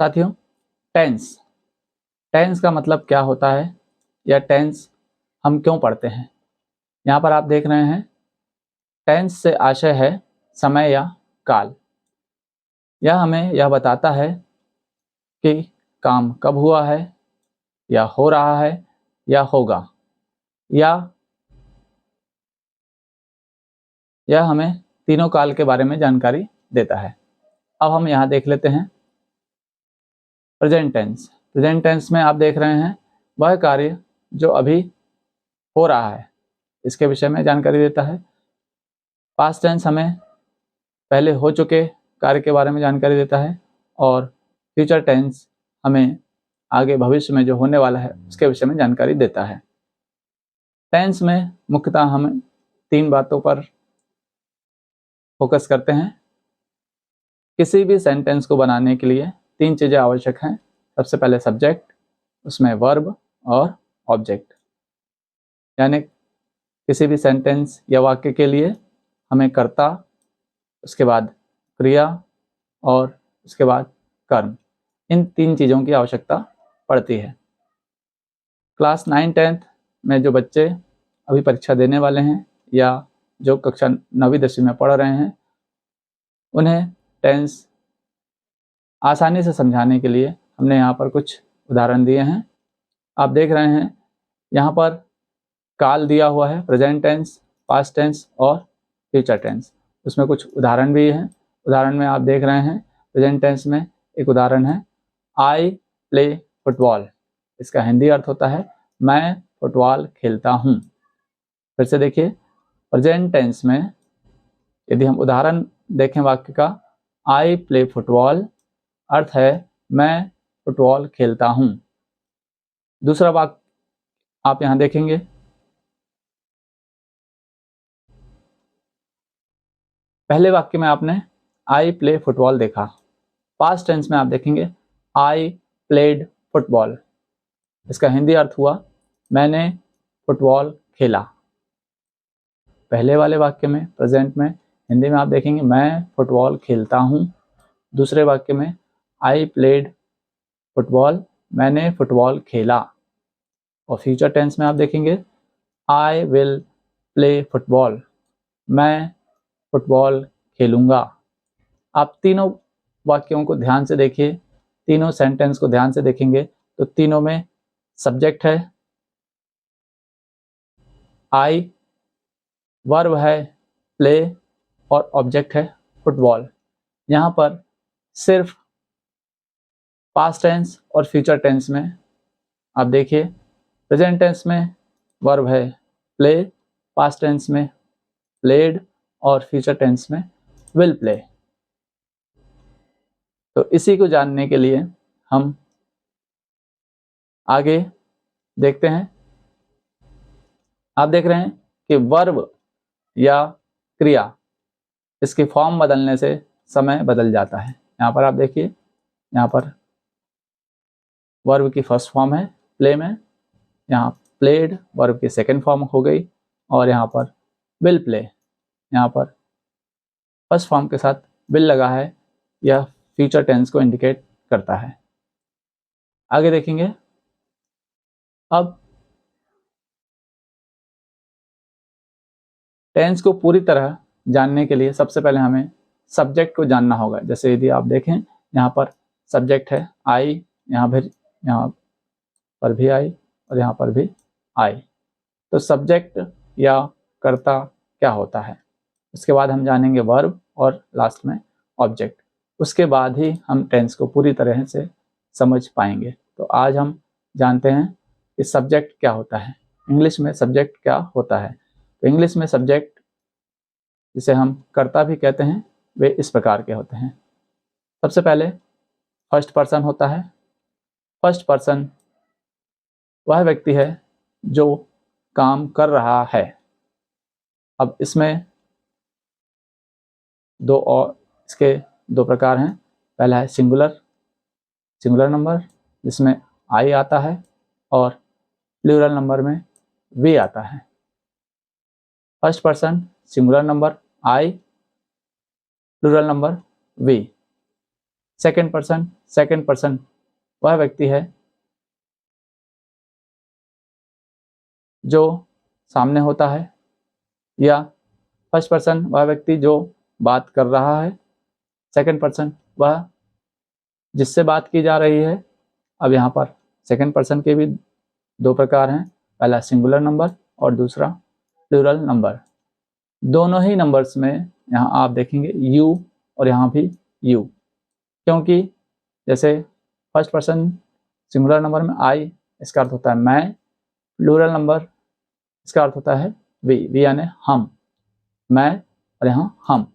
साथियों, tense tense का मतलब क्या होता है या टेंस हम क्यों पढ़ते हैं। यहाँ पर आप देख रहे हैं टेंस से आशय है समय या काल। यह हमें यह बताता है कि काम कब हुआ है या हो रहा है या होगा, या यह हमें तीनों काल के बारे में जानकारी देता है। अब हम यहाँ देख लेते हैं प्रेजेंट टेंस। प्रेजेंट टेंस में आप देख रहे हैं वह कार्य जो अभी हो रहा है, इसके विषय में जानकारी देता है। पास्ट टेंस हमें पहले हो चुके कार्य के बारे में जानकारी देता है, और फ्यूचर टेंस हमें आगे भविष्य में जो होने वाला है उसके विषय में जानकारी देता है। टेंस में मुख्यतः हम 3 बातों पर फोकस करते हैं। किसी भी सेंटेंस को बनाने के लिए 3 चीज़ें आवश्यक हैं। सबसे पहले सब्जेक्ट, उसमें वर्ब और ऑब्जेक्ट। यानी किसी भी सेंटेंस या वाक्य के लिए हमें कर्ता, उसके बाद क्रिया और उसके बाद कर्म, इन 3 चीज़ों की आवश्यकता पड़ती है। क्लास 9-10 में जो बच्चे अभी परीक्षा देने वाले हैं या जो कक्षा 9वीं 10वीं में पढ़ रहे हैं, उन्हें टेंस आसानी से समझाने के लिए हमने यहाँ पर कुछ उदाहरण दिए हैं। आप देख रहे हैं यहाँ पर काल दिया हुआ है, प्रेजेंट टेंस, पास्ट टेंस और फ्यूचर टेंस। उसमें कुछ उदाहरण भी हैं। उदाहरण में आप देख रहे हैं प्रेजेंट टेंस में एक उदाहरण है आई प्ले फुटबॉल। इसका हिंदी अर्थ होता है मैं फुटबॉल खेलता हूँ। फिर से देखिए, प्रेजेंट टेंस में यदि हम उदाहरण देखें वाक्य का, आई प्ले फुटबॉल अर्थ है मैं फुटबॉल खेलता हूँ। दूसरा वाक्य आप यहाँ देखेंगे, पहले वाक्य में आपने आई प्ले फुटबॉल देखा। पास्ट टेंस में आप देखेंगे आई प्लेड फुटबॉल। इसका हिंदी अर्थ हुआ मैंने फुटबॉल खेला। पहले वाले वाक्य में प्रेजेंट में हिंदी में आप देखेंगे मैं फुटबॉल खेलता हूँ। दूसरे वाक्य में आई प्लेड फुटबॉल, मैंने फुटबॉल खेला। और फ्यूचर टेंस में आप देखेंगे आई विल प्ले फुटबॉल, मैं फुटबॉल खेलूँगा। आप तीनों वाक्यों को ध्यान से देखिए, तीनों सेंटेंस को ध्यान से देखेंगे तो तीनों में सब्जेक्ट है आई, वर्ब है प्ले और ऑब्जेक्ट है फुटबॉल। यहाँ पर सिर्फ पास्ट टेंस और फ्यूचर टेंस में आप देखिए, प्रेजेंट टेंस में वर्ब है प्ले, पास्ट टेंस में प्लेड और फ्यूचर टेंस में विल प्ले। तो इसी को जानने के लिए हम आगे देखते हैं। आप देख रहे हैं कि वर्ब या क्रिया, इसके फॉर्म बदलने से समय बदल जाता है। यहाँ पर आप देखिए, यहाँ पर वर्ब की फर्स्ट फॉर्म है प्ले में, यहाँ प्लेड वर्ब की सेकंड फॉर्म हो गई, और यहाँ पर विल प्ले, यहाँ पर फर्स्ट फॉर्म के साथ विल लगा है, यह फ्यूचर टेंस को इंडिकेट करता है। आगे देखेंगे, अब टेंस को पूरी तरह जानने के लिए सबसे पहले हमें सब्जेक्ट को जानना होगा। जैसे यदि आप देखें यहाँ पर सब्जेक्ट है आई, यहाँ पर भी आई और यहाँ पर भी आई। तो सब्जेक्ट या कर्ता क्या होता है, उसके बाद हम जानेंगे वर्ब और लास्ट में ऑब्जेक्ट। उसके बाद ही हम टेंस को पूरी तरह से समझ पाएंगे। तो आज हम जानते हैं कि सब्जेक्ट क्या होता है, इंग्लिश में सब्जेक्ट क्या होता है। तो इंग्लिश में सब्जेक्ट, जिसे हम कर्ता भी कहते हैं, वे इस प्रकार के होते हैं। सबसे पहले फर्स्ट पर्सन होता है। फर्स्ट पर्सन वह व्यक्ति है जो काम कर रहा है। अब इसमें इसके दो प्रकार हैं। पहला है सिंगुलर नंबर, जिसमें आई आता है, और प्लूरल नंबर में वी आता है। First person singular number I, plural number we. Second person वह व्यक्ति है जो सामने होता है, या फर्स्ट पर्सन वह व्यक्ति जो बात कर रहा है, सेकंड पर्सन वह जिससे बात की जा रही है। अब यहाँ पर सेकंड पर्सन के भी दो प्रकार हैं, पहला सिंगुलर नंबर और दूसरा प्लूरल नंबर। दोनों ही नंबर्स में यहाँ आप देखेंगे यू और यहाँ भी यू, क्योंकि जैसे फर्स्ट पर्सन सिंगुलर नंबर में आई, इसका अर्थ होता है मैं, प्लूरल नंबर इसका अर्थ होता है वी यानी हम, मैं और यहाँ हम।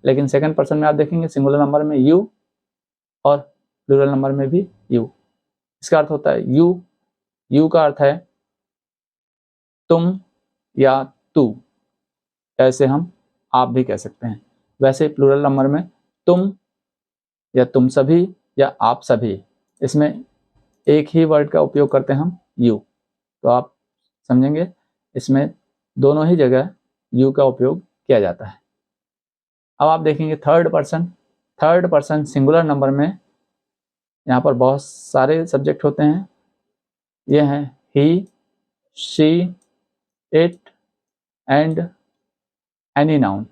लेकिन सेकंड पर्सन में आप देखेंगे सिंगुलर नंबर में यू और प्लूरल नंबर में भी यू, इसका अर्थ होता है यू का अर्थ है तुम या तू, ऐसे हम आप भी कह सकते हैं। वैसे प्लूरल नंबर में तुम या तुम सभी या आप सभी, इसमें एक ही वर्ड का उपयोग करते हैं हम यू, तो आप समझेंगे इसमें दोनों ही जगह यू का उपयोग किया जाता है। अब आप देखेंगे थर्ड पर्सन सिंगुलर नंबर में यहाँ पर बहुत सारे सब्जेक्ट होते हैं। ये हैं he, she, it and any noun.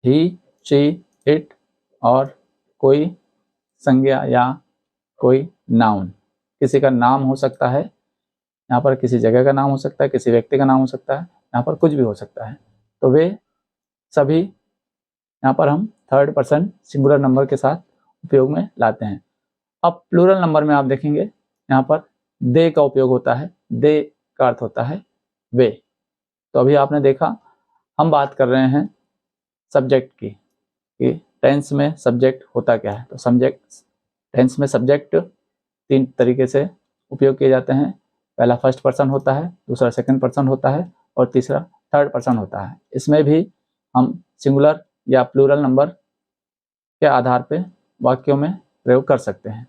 He, she, it और कोई संज्ञा या कोई नाउन, किसी का नाम हो सकता है, यहाँ पर किसी जगह का नाम हो सकता है, किसी व्यक्ति का नाम हो सकता है, यहाँ पर कुछ भी हो सकता है। तो वे सभी यहाँ पर हम थर्ड पर्सन सिंगुलर नंबर के साथ उपयोग में लाते हैं। अब प्लूरल नंबर में आप देखेंगे यहाँ पर दे का उपयोग होता है। दे का अर्थ होता है वे। तो अभी आपने देखा हम बात कर रहे हैं सब्जेक्ट की, कि टेंस में सब्जेक्ट होता क्या है। तो टेंस में सब्जेक्ट तीन तरीके से उपयोग किए जाते हैं। पहला फर्स्ट पर्सन होता है, दूसरा सेकंड पर्सन होता है और तीसरा थर्ड पर्सन होता है। इसमें भी हम सिंगुलर या प्लूरल नंबर के आधार पे वाक्यों में प्रयोग कर सकते हैं।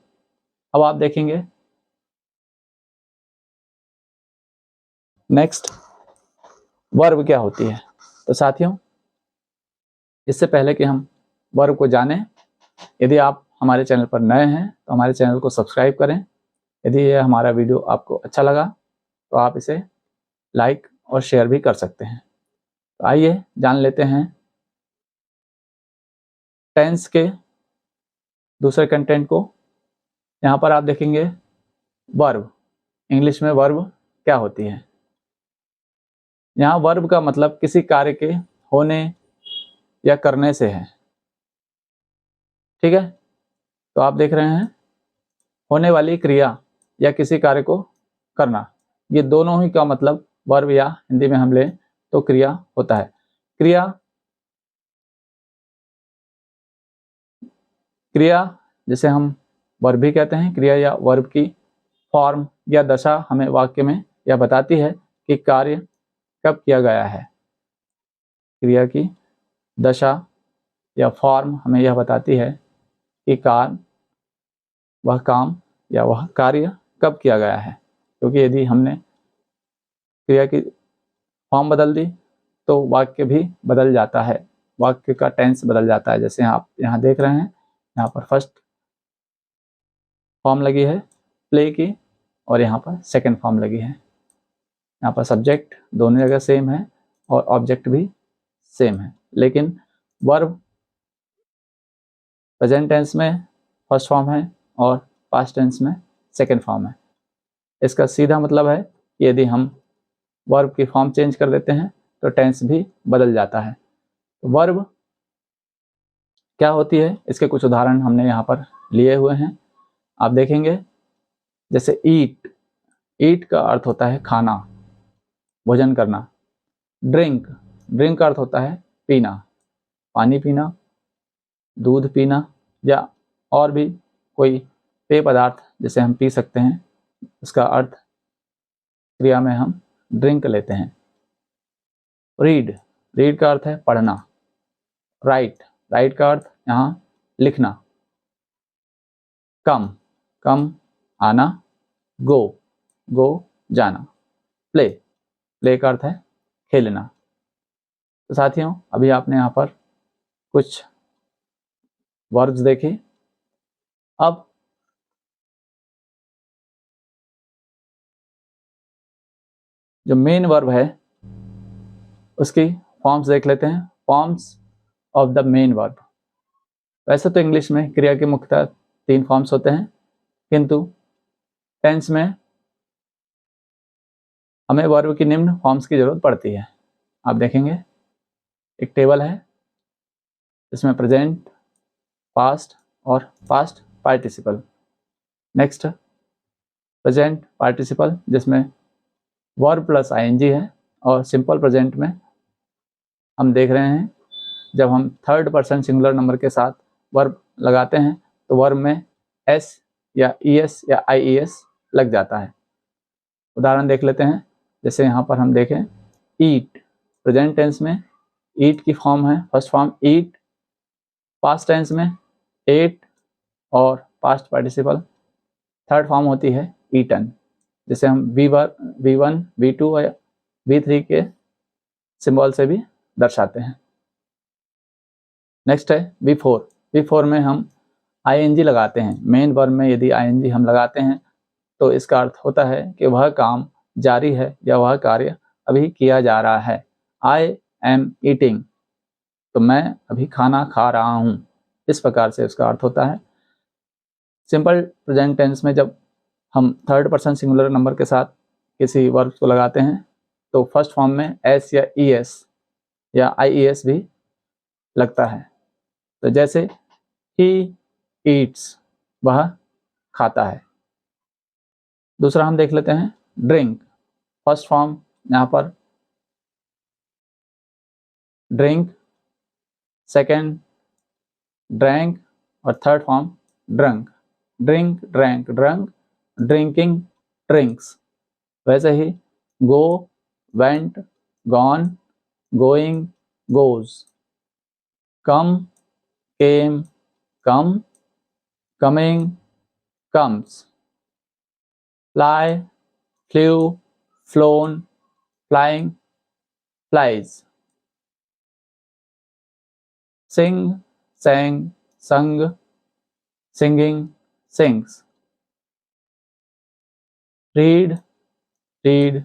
अब आप देखेंगे नेक्स्ट वर्ब क्या होती है। तो साथियों, इससे पहले कि हम वर्ब को जानें, यदि आप हमारे चैनल पर नए हैं तो हमारे चैनल को सब्सक्राइब करें। यदि यह हमारा वीडियो आपको अच्छा लगा तो आप इसे लाइक और शेयर भी कर सकते हैं। तो आइए जान लेते हैं टेंस के दूसरे कंटेंट को। यहाँ पर आप देखेंगे वर्ब, इंग्लिश में वर्ब क्या होती है। यहाँ वर्ब का मतलब किसी कार्य के होने या करने से है, ठीक है। तो आप देख रहे हैं होने वाली क्रिया या किसी कार्य को करना, ये दोनों ही का मतलब वर्ब या हिंदी में हम लें तो क्रिया होता है। क्रिया जिसे हम वर्ब भी कहते हैं, क्रिया या वर्ब की फॉर्म या दशा हमें वाक्य में यह बताती है कि कार्य कब किया गया है। क्रिया की दशा या फॉर्म हमें यह बताती है कि वह काम या वह कार्य कब किया गया है। क्योंकि यदि हमने क्रिया की फॉर्म बदल दी तो वाक्य भी बदल जाता है, वाक्य का टेंस बदल जाता है। जैसे आप यहाँ देख रहे हैं, यहाँ पर फर्स्ट फॉर्म लगी है प्ले की और यहाँ पर सेकंड फॉर्म लगी है। यहाँ पर सब्जेक्ट दोनों जगह सेम है और ऑब्जेक्ट भी सेम है, लेकिन वर्ब प्रेजेंट टेंस में फर्स्ट फॉर्म है और पास्ट टेंस में सेकंड फॉर्म है। इसका सीधा मतलब है कि यदि हम वर्ब की फॉर्म चेंज कर देते हैं तो टेंस भी बदल जाता है। तो वर्ब क्या होती है, इसके कुछ उदाहरण हमने यहाँ पर लिए हुए हैं। आप देखेंगे जैसे ईट का अर्थ होता है खाना, भोजन करना। ड्रिंक का अर्थ होता है पीना, पानी पीना, दूध पीना या और भी कोई पेय पदार्थ जिसे हम पी सकते हैं, उसका अर्थ क्रिया में हम ड्रिंक लेते हैं। रीड का अर्थ है पढ़ना। राइट का अर्थ यहाँ लिखना। कम आना। गो जाना। प्ले का अर्थ है खेलना। तो साथियों, अभी आपने यहाँ पर कुछ वर्ब्स देखे। अब जो मेन वर्ब है उसकी फॉर्म्स देख लेते हैं, forms of the main verb. वैसे तो इंग्लिश में क्रिया के मुख्यतः 3 फॉर्म्स होते हैं, किंतु टेंस में हमें वर्ब की निम्न फॉर्म्स की जरूरत पड़ती है। आप देखेंगे एक टेबल है, इसमें प्रेजेंट, पास्ट और past participle. Next present participle जिसमें वर्ब प्लस आईएनजी है, और सिंपल प्रेजेंट में हम देख रहे हैं जब हम थर्ड पर्सन सिंगुलर नंबर के साथ वर्ब लगाते हैं तो वर्ब में एस या ईएस या आईईएस लग जाता है। उदाहरण देख लेते हैं, जैसे यहाँ पर हम देखें ईट, प्रेजेंट टेंस में ईट की फॉर्म है फर्स्ट फॉर्म ईट, पास्ट टेंस में एट, और पास्ट पार्टिसिपल थर्ड फॉर्म होती है ईटन, जिसे हम V1, V2 या V3 के सिंबल से भी दर्शाते हैं। नेक्स्ट है V4 में हम आईएनजी लगाते हैं। मेन वर्ब में यदि आईएनजी हम लगाते हैं तो इसका अर्थ होता है कि वह काम जारी है या वह कार्य अभी किया जा रहा है। आई एम ईटिंग, तो मैं अभी खाना खा रहा हूँ, इस प्रकार से उसका अर्थ होता है। सिंपल प्रेजेंट टेंस में जब हम थर्ड पर्सन सिंगुलर नंबर के साथ किसी वर्ब को लगाते हैं तो फर्स्ट फॉर्म में एस या ईएस या आईईएस भी लगता है। तो जैसे ही ईट्स, वह खाता है। दूसरा हम देख लेते हैं ड्रिंक, फर्स्ट फॉर्म यहाँ पर ड्रिंक, सेकेंड ड्रैंक और third form drunk. Drink, drank, drunk, drinking, drinks. वैसे ही go, went, gone, going, goes, come, came, come, coming, comes, fly, flew, flown, flying, flies, sing, sang, sung, singing, sings, read, read,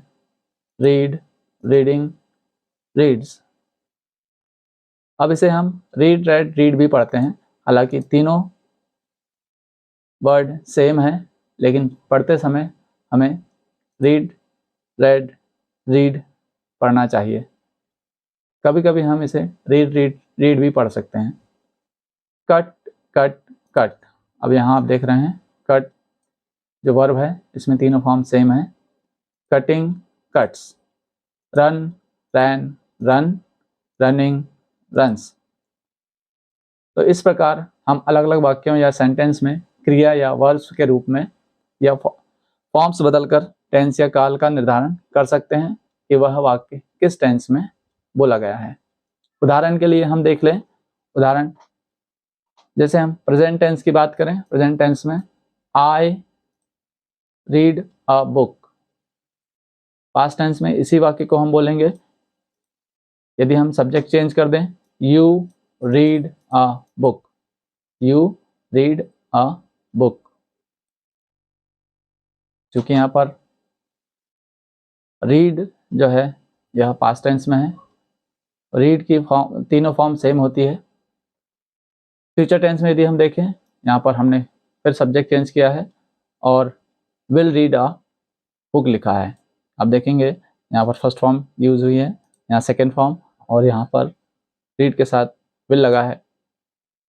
read, reading, reads। अब इसे हम read, red, read भी पढ़ते हैं। हालांकि तीनों वर्ड सेम है, लेकिन पढ़ते समय हमें रीड, रेड, रीड पढ़ना चाहिए। कभी कभी हम इसे रीड भी पढ़ सकते हैं। Cut, cut, cut. अब यहाँ आप देख रहे हैं कट जो वर्ब है इसमें तीनों फॉर्म सेम है। Cutting, cuts. रन, रैन, रन, रनिंग, रन्स। तो इस प्रकार हम अलग अलग वाक्यों या सेंटेंस में क्रिया या वर्ब्स के रूप में या फॉर्म्स बदलकर टेंस या काल का निर्धारण कर सकते हैं कि वह वाक्य किस टेंस में बोला गया है। उदाहरण के लिए हम देख लें, उदाहरण जैसे हम प्रेजेंट टेंस की बात करें, प्रेजेंट टेंस में I read a book. Past tense में इसी वाक्य को हम बोलेंगे, यदि हम सब्जेक्ट चेंज कर दें, you read a book, you read a book. क्योंकि यहाँ पर रीड जो है यह पास्ट टेंस में है, रीड की फॉर्म तीनों फॉर्म सेम होती है। फ्यूचर टेंस में यदि हम देखें, यहाँ पर हमने फिर सब्जेक्ट चेंज किया है और विल रीड अ बुक लिखा है। आप देखेंगे यहाँ पर फर्स्ट फॉर्म यूज हुई है, यहाँ सेकेंड फॉर्म, और यहाँ पर रीड के साथ विल लगा है।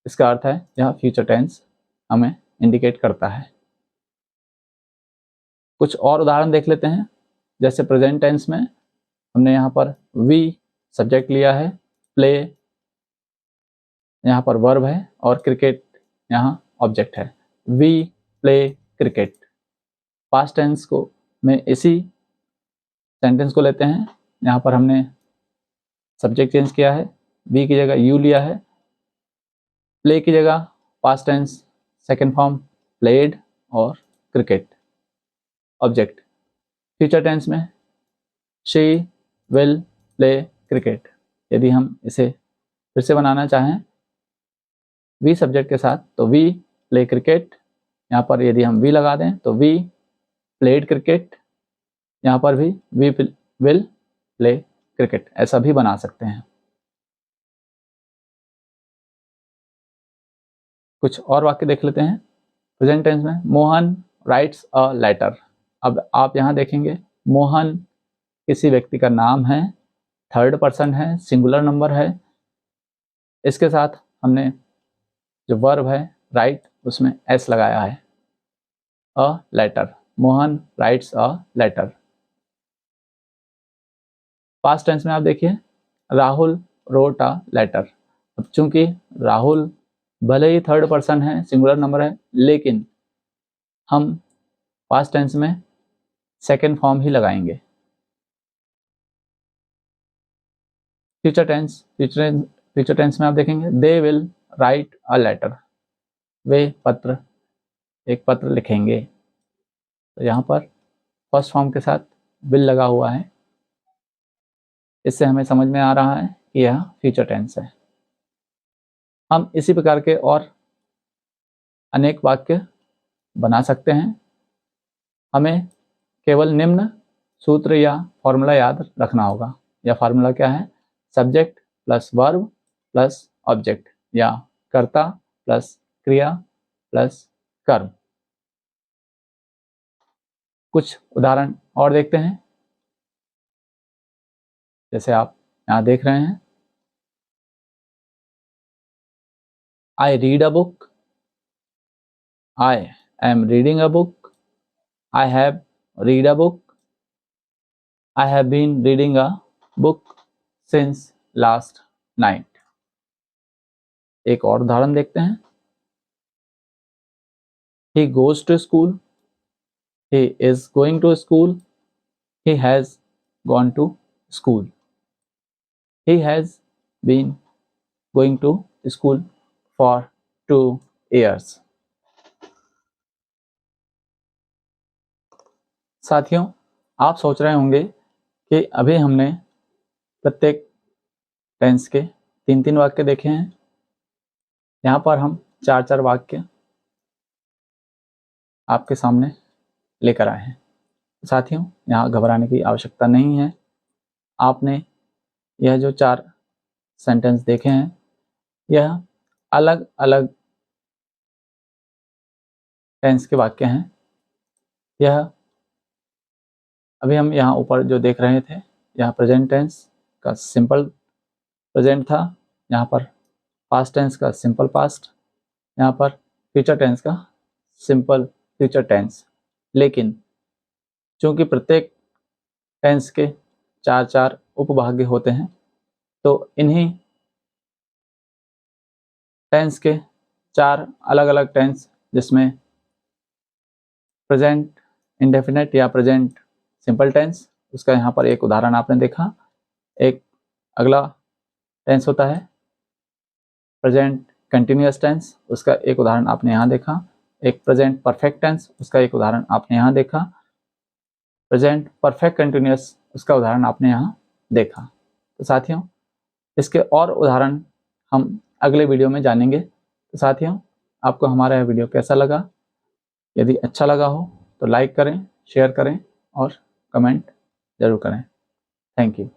इसका अर्थ है यह फ्यूचर टेंस हमें इंडिकेट करता है। कुछ और उदाहरण देख लेते हैं। जैसे प्रेजेंट टेंस में हमने यहाँ पर वी सब्जेक्ट लिया है, प्ले यहाँ पर वर्ब है और क्रिकेट यहाँ ऑब्जेक्ट है। We play cricket. Past tense को में इसी सेंटेंस को लेते हैं, यहाँ पर हमने सब्जेक्ट चेंज किया है, वी की जगह यू लिया है, प्ले की जगह past tense second form played और क्रिकेट ऑब्जेक्ट। फ्यूचर टेंस में शी विल प्ले क्रिकेट। यदि हम इसे फिर से बनाना चाहें वी सब्जेक्ट के साथ, तो वी प्ले क्रिकेट, यहाँ पर यदि हम वी लगा दें तो वी प्लेड क्रिकेट, यहाँ पर भी वी विल प्ले क्रिकेट, ऐसा भी बना सकते हैं। कुछ और वाक्य देख लेते हैं प्रेजेंट टेंस में। Mohan writes a letter. अब आप यहाँ देखेंगे मोहन किसी व्यक्ति का नाम है, थर्ड पर्सन है, सिंगुलर नंबर है। इसके साथ हमने जो वर्ब है राइट उसमें एस लगाया है। A letter, Mohan writes a letter. Past tense में आप देखिए राहुल रोट अ लेटर। अब चूंकि राहुल भले ही थर्ड पर्सन है, सिंगुलर नंबर है, लेकिन हम पास्ट टेंस में सेकेंड फॉर्म ही लगाएंगे। फ्यूचर टेंस में आप देखेंगे they will write a letter, वे एक पत्र लिखेंगे। तो यहाँ पर फर्स्ट फॉर्म के साथ विल लगा हुआ है, इससे हमें समझ में आ रहा है कि यह फ्यूचर टेंस है। हम इसी प्रकार के और अनेक वाक्य बना सकते हैं। हमें केवल निम्न सूत्र या फॉर्मूला याद रखना होगा। यह फार्मूला क्या है? Subject plus verb plus object, या कर्ता प्लस क्रिया प्लस कर्म। कुछ उदाहरण और देखते हैं, जैसे आप यहाँ देख रहे हैं, I read a book, I am reading a book, I have read a book, I have been reading a book since last night. एक और उदाहरण देखते हैं, he goes to school, he is going to school, he has gone to school, he has been going to school for 2 years। साथियों, आप सोच रहे होंगे कि अभी हमने प्रत्येक टेंस के 3-3 वाक्य देखे हैं, यहाँ पर हम 4-4 वाक्य आपके सामने लेकर आए हैं। साथियों, यहाँ घबराने की आवश्यकता नहीं है। आपने यह जो 4 सेंटेंस देखे हैं, यह अलग अलग टेंस के वाक्य हैं। यह अभी हम यहाँ ऊपर जो देख रहे थे, यह प्रेजेंट टेंस का सिंपल प्रेजेंट था, यहाँ पर पास्ट टेंस का सिंपल पास्ट, यहाँ पर फ्यूचर टेंस का सिंपल फ्यूचर टेंस। लेकिन चूंकि प्रत्येक टेंस के 4-4 उपभाग्य होते हैं, तो इन्हीं टेंस के 4 अलग अलग टेंस, जिसमें प्रेजेंट इंडेफिनेट या प्रेजेंट सिंपल टेंस, उसका यहाँ पर एक उदाहरण आपने देखा। एक अगला टेंस होता है प्रेजेंट कंटिन्यूअस टेंस, उसका एक उदाहरण आपने यहाँ देखा। एक प्रेजेंट परफेक्ट टेंस, उसका एक उदाहरण आपने यहाँ देखा। प्रेजेंट परफेक्ट कंटिन्यूअस, उसका उदाहरण आपने यहाँ देखा। तो साथियों, इसके और उदाहरण हम अगले वीडियो में जानेंगे। तो साथियों, आपको हमारा यह वीडियो कैसा लगा? यदि अच्छा लगा हो तो लाइक करें, शेयर करें और कमेंट जरूर करें। Thank you.